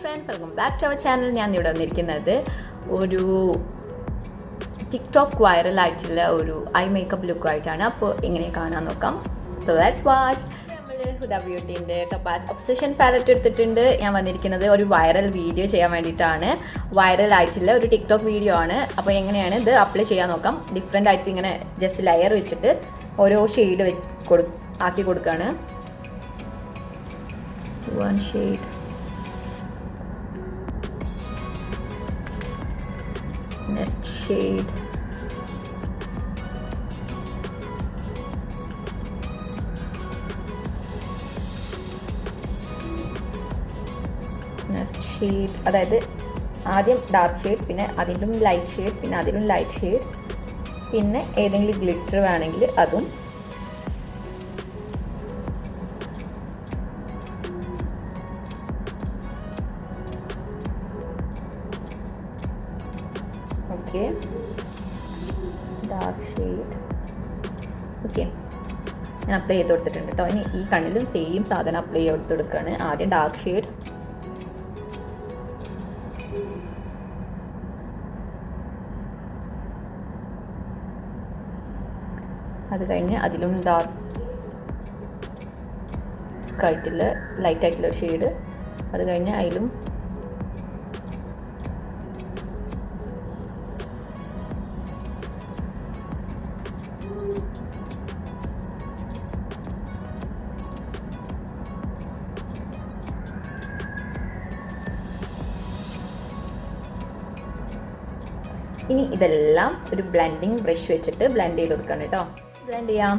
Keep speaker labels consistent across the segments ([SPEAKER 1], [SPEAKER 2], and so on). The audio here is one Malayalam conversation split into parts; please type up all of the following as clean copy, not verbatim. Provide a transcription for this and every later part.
[SPEAKER 1] Friends, welcome back to our channel. ഞാൻ ഇവിടെ വന്നിരിക്കുന്നത് ഒരു ടിക്ടോക്ക് വൈറലായിട്ടുള്ള ഒരു ഐ മേക്കപ്പ് ലുക്കുമായിട്ടാണ്. അപ്പോൾ എങ്ങനെ കാണാൻ നോക്കാം. So let's watch. നമ്മൾ ഹുദ ബ്യൂട്ടീൻ്റെ ടൊപ്പാസ് ഒബ്സഷൻ പാലറ്റ് എടുത്തിട്ടുണ്ട്. ഞാൻ വന്നിരിക്കുന്നത് ഒരു വൈറൽ വീഡിയോ ചെയ്യാൻ വേണ്ടിയിട്ടാണ്. വൈറലായിട്ടുള്ള ഒരു ടിക്ടോക്ക് വീഡിയോ ആണ്. അപ്പോൾ എങ്ങനെയാണ് ഇത് അപ്ലൈ ചെയ്യാൻ നോക്കാം. ഡിഫറെൻ്റ് ആയിട്ട് ഇങ്ങനെ ജസ്റ്റ് ലെയർ വെച്ചിട്ട് ഓരോ ഷെയ്ഡ് ആക്കി കൊടുക്കുകയാണ്. One shade. Next shade. Next shade. അതായത് ആദ്യം ഡാർക്ക് ഷെയ്ഡ്, പിന്നെ അതിലും ലൈറ്റ് ഷെയ്ഡ്, പിന്നെ അതിലും ലൈറ്റ് ഷെയ്ഡ്, പിന്നെ ഏതെങ്കിലും ഗ്ലിറ്റർ വേണമെങ്കിൽ അതും. Okay, dark shade. ഓക്കെ, ഞാൻ അപ്ലൈ ചെയ്ത് കൊടുത്തിട്ടുണ്ട് കേട്ടോ. ഇനി ഈ കണ്ണിലും സെയിം സാധനം അപ്ലൈ ചെയ്ത് കൊടുക്കുകയാണ്. ആദ്യം ഡാർക്ക് ഷെയ്ഡ്, അത് കഴിഞ്ഞ് അതിലും ഡാർക്ക് ആയിട്ടുള്ള ലൈറ്റ് ആയിട്ടുള്ള ഷെയ്ഡ്, അത് കഴിഞ്ഞ് അതിലും ഇനി ഇതെല്ലാം ഒരു ബ്ലെൻഡിങ് ബ്രഷ് വെച്ചിട്ട് ബ്ലെൻഡ് ചെയ്ത് കൊടുക്കണം കേട്ടോ. ബ്ലെൻഡ് ചെയ്യാം.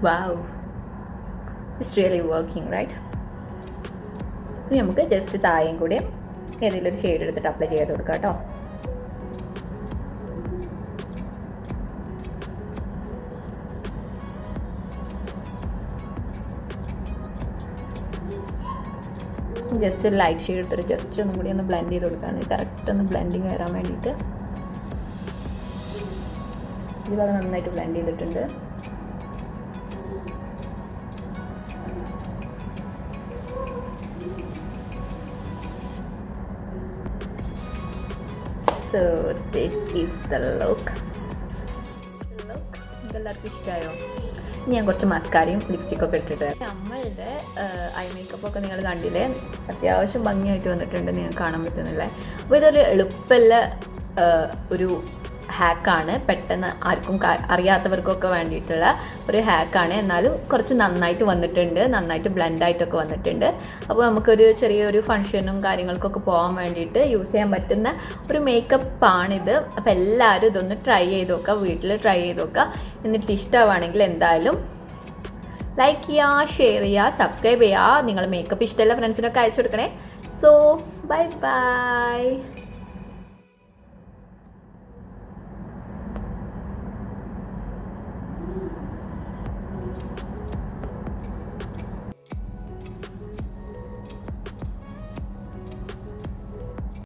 [SPEAKER 1] Wow, it's really working, right? ഇനി നമുക്ക് ജസ്റ്റ് താഴെയും കൂടി ഏതെങ്കിലും ഒരു ഷെയ്ഡ് എടുത്തിട്ട് അപ്ലൈ ചെയ്ത് കൊടുക്കാം കേട്ടോ. ജസ്റ്റ് ഒരു ലൈറ്റ് ഷെയ്ഡ് എടുത്തിട്ട് ജസ്റ്റ് ഒന്നും കൂടി ഒന്ന് ബ്ലെൻഡ് ചെയ്ത് കൊടുക്കുകയാണ്. കറക്റ്റ് ഒന്ന് ബ്ലെൻഡിങ് വരാൻ വേണ്ടിയിട്ട്. ഈ ഭാഗം നന്നായിട്ട് ബ്ലെൻഡ് ചെയ്തിട്ടുണ്ട്. So this is the look. എല്ലാവർക്കും ഇഷ്ടമായോ? ഞാൻ കുറച്ച് മസ്കാരയും ലിപ്സ്റ്റിക്കൊക്കെ ഇട്ടിട്ട് നമ്മളുടെ ഐ മേക്കപ്പൊക്കെ നിങ്ങൾ കണ്ടില്ലേ, അത്യാവശ്യം ഭംഗിയായിട്ട് വന്നിട്ടുണ്ട്. നിങ്ങൾക്ക് കാണാൻ പറ്റുന്നില്ലേ? അപ്പോൾ ഇതൊരു എളുപ്പമുള്ള ഒരു ഹാക്കാണ്. പെട്ടെന്ന് ആർക്കും അറിയാത്തവർക്കൊക്കെ വേണ്ടിയിട്ടുള്ള ഒരു ഹാക്കാണ്. എന്നാലും കുറച്ച് നന്നായിട്ട് വന്നിട്ടുണ്ട്, നന്നായിട്ട് ബ്ലെൻഡായിട്ടൊക്കെ വന്നിട്ടുണ്ട്. അപ്പോൾ നമുക്കൊരു ചെറിയൊരു ഫംഗ്ഷനും കാര്യങ്ങൾക്കൊക്കെ പോകാൻ വേണ്ടിയിട്ട് യൂസ് ചെയ്യാൻ പറ്റുന്ന ഒരു മേക്കപ്പാണിത്. അപ്പോൾ എല്ലാവരും ഇതൊന്ന് ട്രൈ ചെയ്ത് നോക്കുക, വീട്ടിൽ ട്രൈ ചെയ്ത് നോക്കുക. എന്നിട്ട് ഇഷ്ടമാണെങ്കിൽ എന്തായാലും ലൈക്ക് ചെയ്യുക, ഷെയർ ചെയ്യുക, സബ്സ്ക്രൈബ് ചെയ്യുക. നിങ്ങൾ മേക്കപ്പ് ഇഷ്ടമുള്ള ഫ്രണ്ട്സിനൊക്കെ അയച്ചു കൊടുക്കണേ. So bye bye.